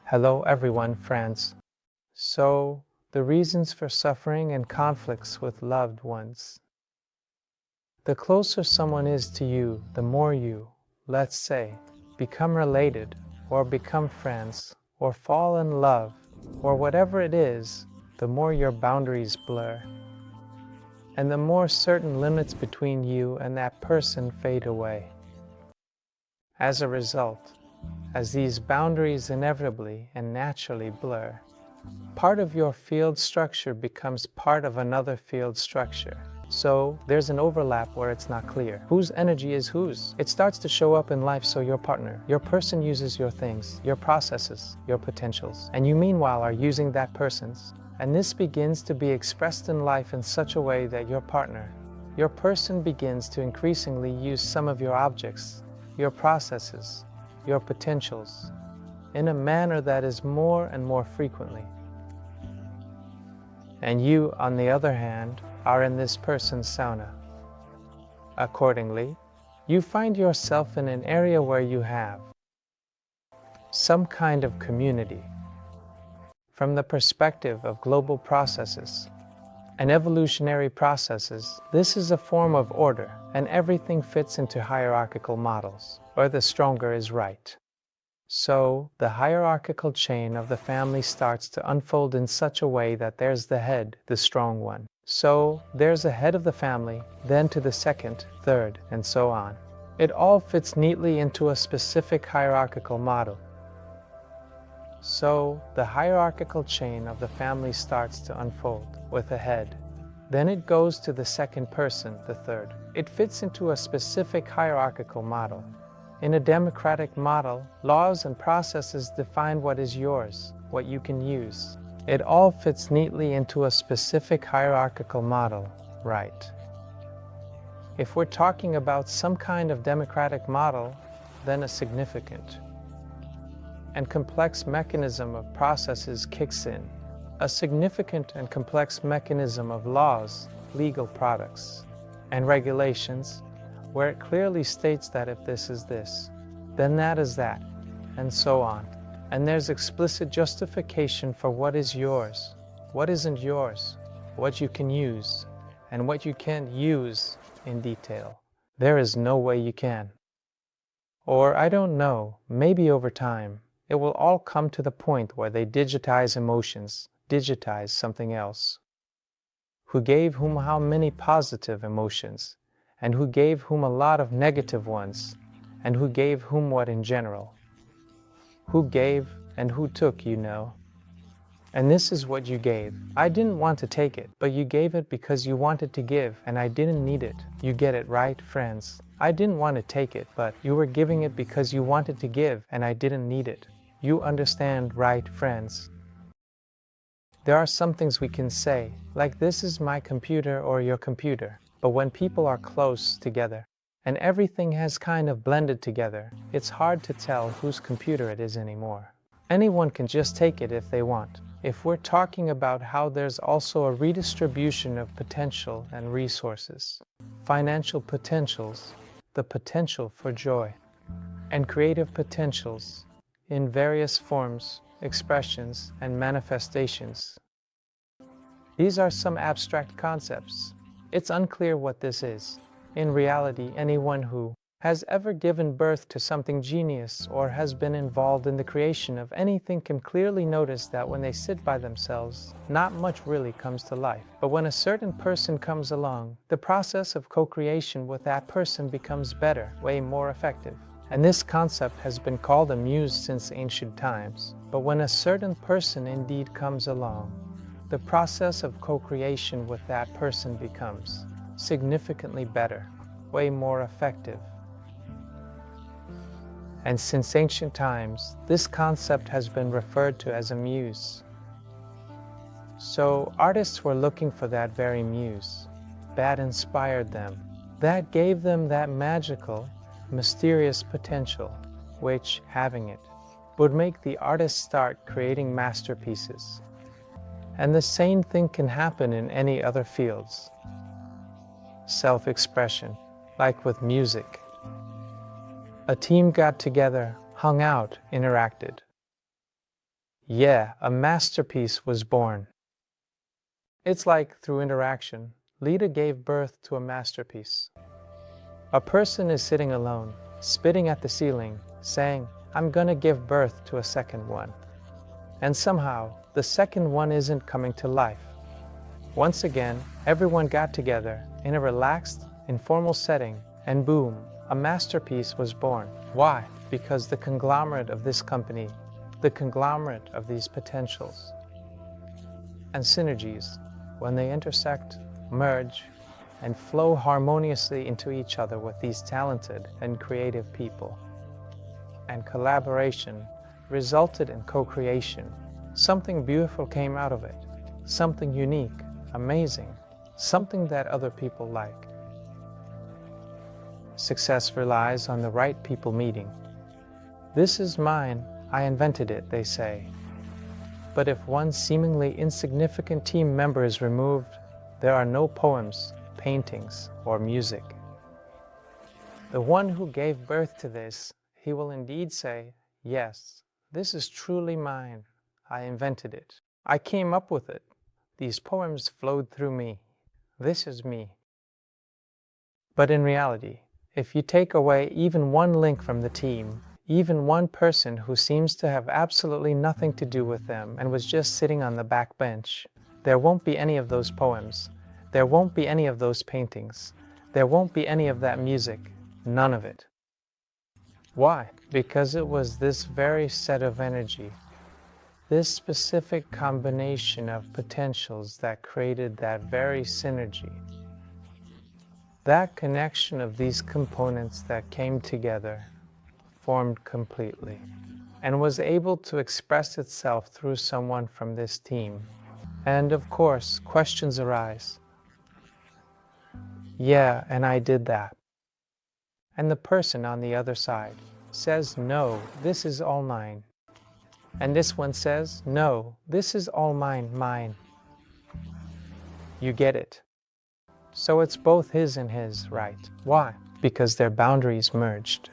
Hello everyone, friends. So, the reasons for suffering and conflicts with loved ones. The closer someone is to you, the more you, let's say, become related, or become friends, or fall in love, or whatever it is, the more your boundaries blur. And the more certain limits between you and that person fade away. As a result, as these boundaries inevitably and naturally blur, part of your field structure becomes part of another field structure. So there's an overlap where it's not clear. Whose energy is whose? It starts to show up in life, so your partner, your person uses your things, your processes, your potentials, and you meanwhile are using that person's. And this begins to be expressed in life in such a way that your partner, your person begins to increasingly use some of your objects, your processes, your potentials, in a manner that is more and more frequently. And you, on the other hand, are in this person's sauna. Accordingly, you find yourself in an area where you have some kind of community. From the perspective of global processes and evolutionary processes, this is a form of order, and everything fits into hierarchical models, where the stronger is right. So, the hierarchical chain of the family starts to unfold in such a way that there's the head, the strong one. So, there's a head of the family, then to the second, third, and so on. It all fits neatly into a specific hierarchical model. So, the hierarchical chain of the family starts to unfold with a head. Then it goes to the second person, the third. It fits into a specific hierarchical model. In a democratic model, laws and processes define what is yours, what you can use. It all fits neatly into a specific hierarchical model, right? If we're talking about some kind of democratic model, then a significant and complex mechanism of processes kicks in. A significant and complex mechanism of laws, legal products, and regulations, where it clearly states that if this is this, then that is that, and so on. And there's explicit justification for what is yours, what isn't yours, what you can use, and what you can't use in detail. There is no way you can. Or I don't know, maybe over time, it will all come to the point where they digitize emotions, digitize something else. Who gave whom how many positive emotions, and who gave whom a lot of negative ones, and who gave whom what in general. Who gave and who took, you know. And this is what you gave. I didn't want to take it, but you gave it because you wanted to give, and I didn't need it. You get it, right, friends? I didn't want to take it, but you were giving it because you wanted to give, and I didn't need it. You understand, right, friends? There are some things we can say, like this is my computer or your computer. But when people are close together, and everything has kind of blended together, it's hard to tell whose computer it is anymore. Anyone can just take it if they want. If we're talking about how there's also a redistribution of potential and resources, financial potentials, the potential for joy, and creative potentials in various forms, expressions, and manifestations. These are some abstract concepts. It's unclear what this is. In reality, anyone who has ever given birth to something genius or has been involved in the creation of anything can clearly notice that when they sit by themselves, not much really comes to life. But when a certain person comes along, the process of co-creation with that person becomes better, way more effective. And this concept has been called a muse since ancient times. But when a certain person indeed comes along, the process of co-creation with that person becomes significantly better, way more effective. And since ancient times, this concept has been referred to as a muse. So artists were looking for that very muse. That inspired them. That gave them that magical, mysterious potential, which, having it, would make the artist start creating masterpieces. And the same thing can happen in any other fields. Self-expression, like with music. A team got together, hung out, interacted. Yeah, a masterpiece was born. It's like, through interaction, Lita gave birth to a masterpiece. A person is sitting alone, spitting at the ceiling, saying, I'm gonna give birth to a second one. And somehow, the second one isn't coming to life. Once again, everyone got together in a relaxed, informal setting, and boom, a masterpiece was born. Why? Because the conglomerate of this company, the conglomerate of these potentials and synergies, when they intersect, merge, and flow harmoniously into each other with these talented and creative people. And collaboration resulted in co-creation. Something beautiful came out of it, something unique, amazing, something that other people like. Success relies on the right people meeting. This is mine, I invented it, they say. But if one seemingly insignificant team member is removed, there are no poems, paintings, or music. The one who gave birth to this, he will indeed say, yes, this is truly mine. I invented it. I came up with it. These poems flowed through me. This is me. But in reality, if you take away even one link from the team, even one person who seems to have absolutely nothing to do with them and was just sitting on the back bench, there won't be any of those poems. There won't be any of those paintings. There won't be any of that music. None of it. Why? Because it was this very set of energy, this specific combination of potentials that created that very synergy. That connection of these components that came together, formed completely, and was able to express itself through someone from this team. And of course, questions arise. Yeah, and I did that. And the person on the other side says, no, this is all mine. And this one says, no, this is all mine, mine. You get it. So it's both his and his, right? Why? Because their boundaries merged.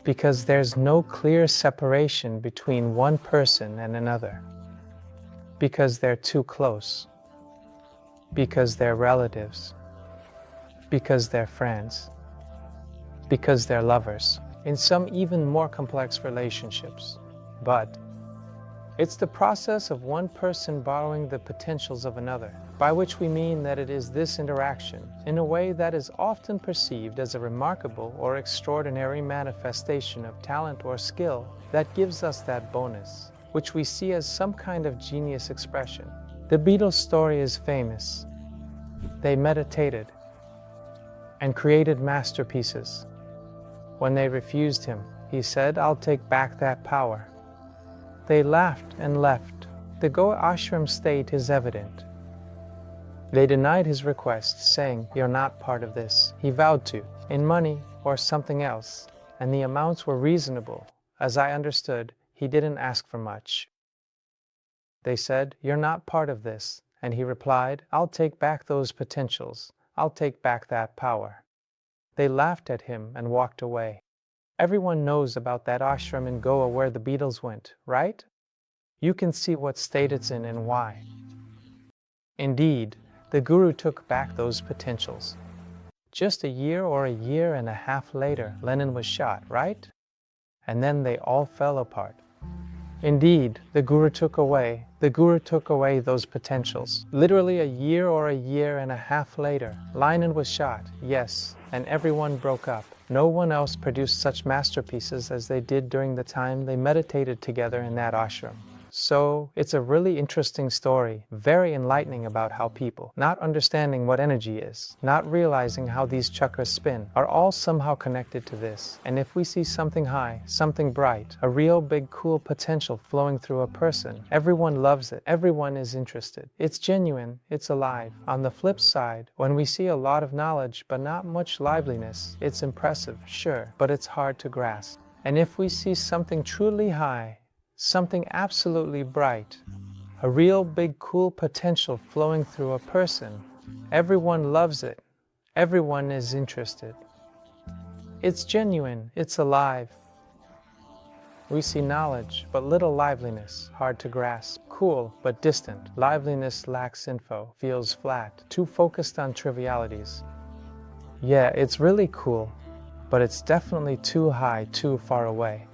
Because there's no clear separation between one person and another. Because they're too close. Because they're relatives. Because they're friends. Because they're lovers. In some even more complex relationships. But it's the process of one person borrowing the potentials of another, by which we mean that it is this interaction, in a way that is often perceived as a remarkable or extraordinary manifestation of talent or skill, that gives us that bonus, which we see as some kind of genius expression. The Beatles' story is famous. They meditated and created masterpieces. When they refused him, he said, I'll take back that power. They laughed and left. The Goa ashram state is evident. They denied his request, saying, you're not part of this. He vowed to, in money or something else, and the amounts were reasonable. As I understood, he didn't ask for much. They said, you're not part of this, and he replied, I'll take back those potentials. I'll take back that power. They laughed at him and walked away. Everyone knows about that ashram in Goa where the Beatles went, right? You can see what state it's in and why. Indeed, the Guru took back those potentials. Just a year or a year and a half later, Lennon was shot, right? And then they all fell apart. Indeed, the Guru took away those potentials. Literally a year or a year and a half later, Lennon was shot, yes, and everyone broke up. No one else produced such masterpieces as they did during the time they meditated together in that ashram. So it's a really interesting story, very enlightening about how people, not understanding what energy is, not realizing how these chakras spin, are all somehow connected to this. And if we see something high, something bright, a real big cool potential flowing through a person, everyone loves it, everyone is interested. It's genuine, it's alive. On the flip side, when we see a lot of knowledge but not much liveliness, it's impressive, sure, but it's hard to grasp. And if we see something truly high, something absolutely bright, a real big cool potential flowing through a person, everyone loves it, everyone is interested. It's genuine, it's alive. We see knowledge, but little liveliness, hard to grasp. Cool, but distant. Liveliness lacks info, feels flat, too focused on trivialities. Yeah, it's really cool, but it's definitely too high, too far away.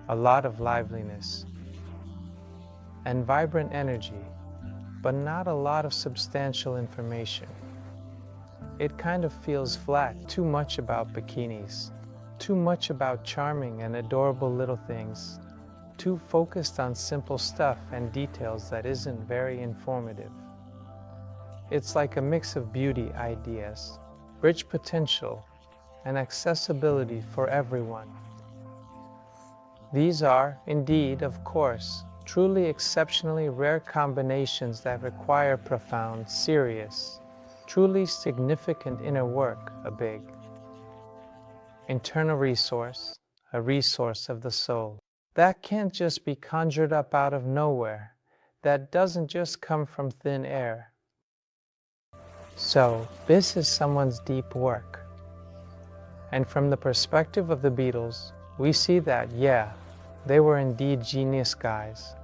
A lot of liveliness and vibrant energy, but not a lot of substantial information. It kind of feels flat, too much about bikinis, too much about charming and adorable little things, too focused on simple stuff and details that isn't very informative. It's like a mix of beauty ideas, rich potential, and accessibility for everyone. These are, indeed, of course, truly exceptionally rare combinations that require profound, serious, truly significant inner work, a big internal resource, a resource of the soul. That can't just be conjured up out of nowhere. That doesn't just come from thin air. So, this is someone's deep work. And from the perspective of the Beatles, we see that, yeah, they were indeed genius guys.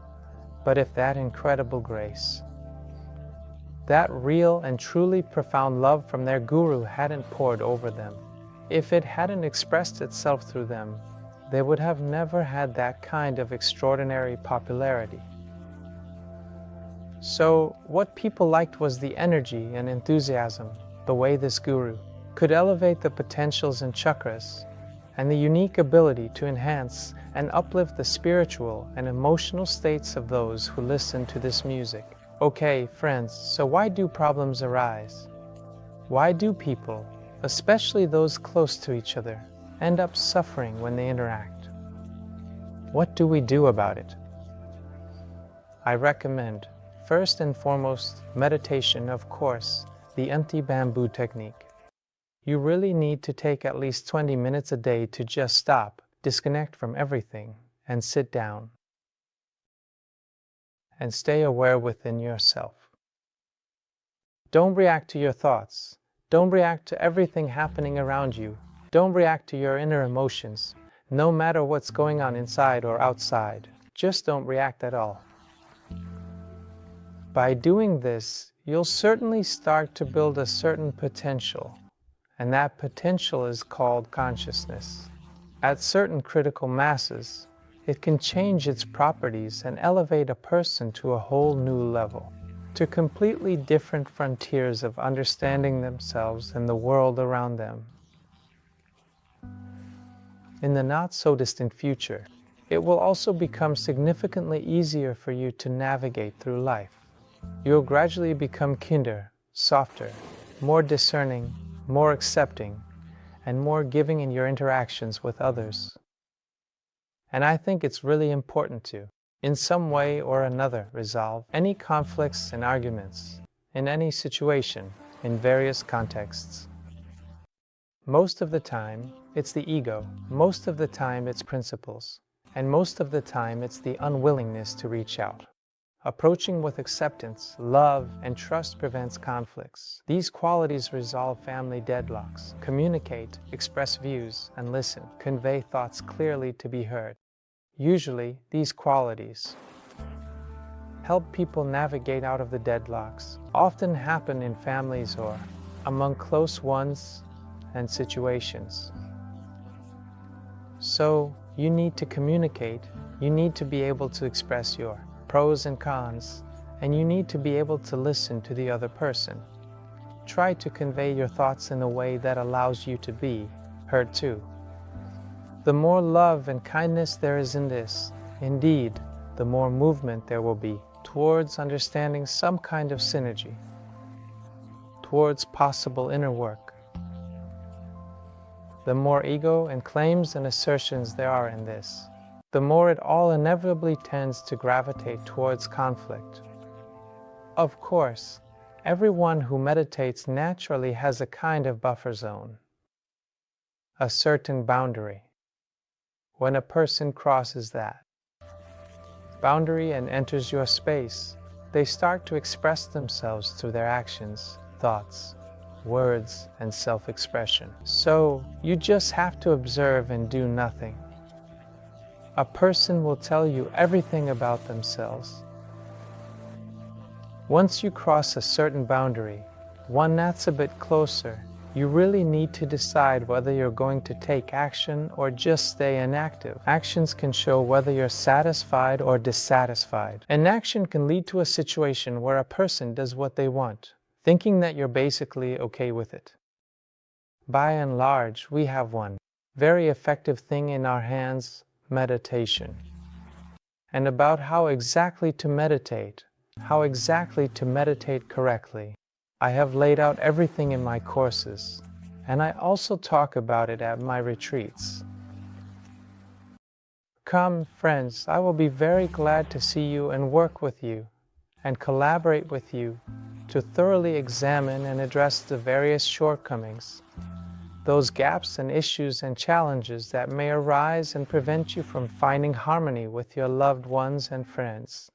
But if that incredible grace, that real and truly profound love from their guru hadn't poured over them, if it hadn't expressed itself through them, they would have never had that kind of extraordinary popularity. So, what people liked was the energy and enthusiasm, the way this guru could elevate the potentials and chakras, and the unique ability to enhance and uplift the spiritual and emotional states of those who listen to this music. Okay, friends, so why do problems arise? Why do people, especially those close to each other, end up suffering when they interact? What do we do about it? I recommend, first and foremost, meditation, of course, the empty bamboo technique. You really need to take at least 20 minutes a day to just stop, disconnect from everything, and sit down. And stay aware within yourself. Don't react to your thoughts. Don't react to everything happening around you. Don't react to your inner emotions, no matter what's going on inside or outside. Just don't react at all. By doing this, you'll certainly start to build a certain potential, and that potential is called consciousness. At certain critical masses, it can change its properties and elevate a person to a whole new level, to completely different frontiers of understanding themselves and the world around them. In the not-so-distant future, it will also become significantly easier for you to navigate through life. You'll gradually become kinder, softer, more discerning, more accepting, and more giving in your interactions with others. And I think it's really important to, in some way or another, resolve any conflicts and arguments in any situation in various contexts. Most of the time, it's the ego. Most of the time, it's principles. And most of the time, it's the unwillingness to reach out. Approaching with acceptance, love, and trust prevents conflicts. These qualities resolve family deadlocks, communicate, express views, and listen, convey thoughts clearly to be heard. Usually, these qualities help people navigate out of the deadlocks, often happen in families or among close ones and situations. So, you need to communicate, you need to be able to express your pros and cons, and you need to be able to listen to the other person. Try to convey your thoughts in a way that allows you to be heard too. The more love and kindness there is in this, indeed, the more movement there will be towards understanding some kind of synergy, towards possible inner work. The more ego and claims and assertions there are in this, the more it all inevitably tends to gravitate towards conflict. Of course, everyone who meditates naturally has a kind of buffer zone, a certain boundary. When a person crosses that boundary and enters your space, they start to express themselves through their actions, thoughts, words, and self-expression. So, you just have to observe and do nothing. A person will tell you everything about themselves. Once you cross a certain boundary, one that's a bit closer, you really need to decide whether you're going to take action or just stay inactive. Actions can show whether you're satisfied or dissatisfied. Inaction can lead to a situation where a person does what they want, thinking that you're basically okay with it. By and large, we have one very effective thing in our hands: meditation. And about how exactly to meditate correctly, I have laid out everything in my courses, and I also talk about it at my retreats. Come, friends, I will be very glad to see you and work with you, and collaborate with you to thoroughly examine and address the various shortcomings, those gaps and issues and challenges that may arise and prevent you from finding harmony with your loved ones and friends.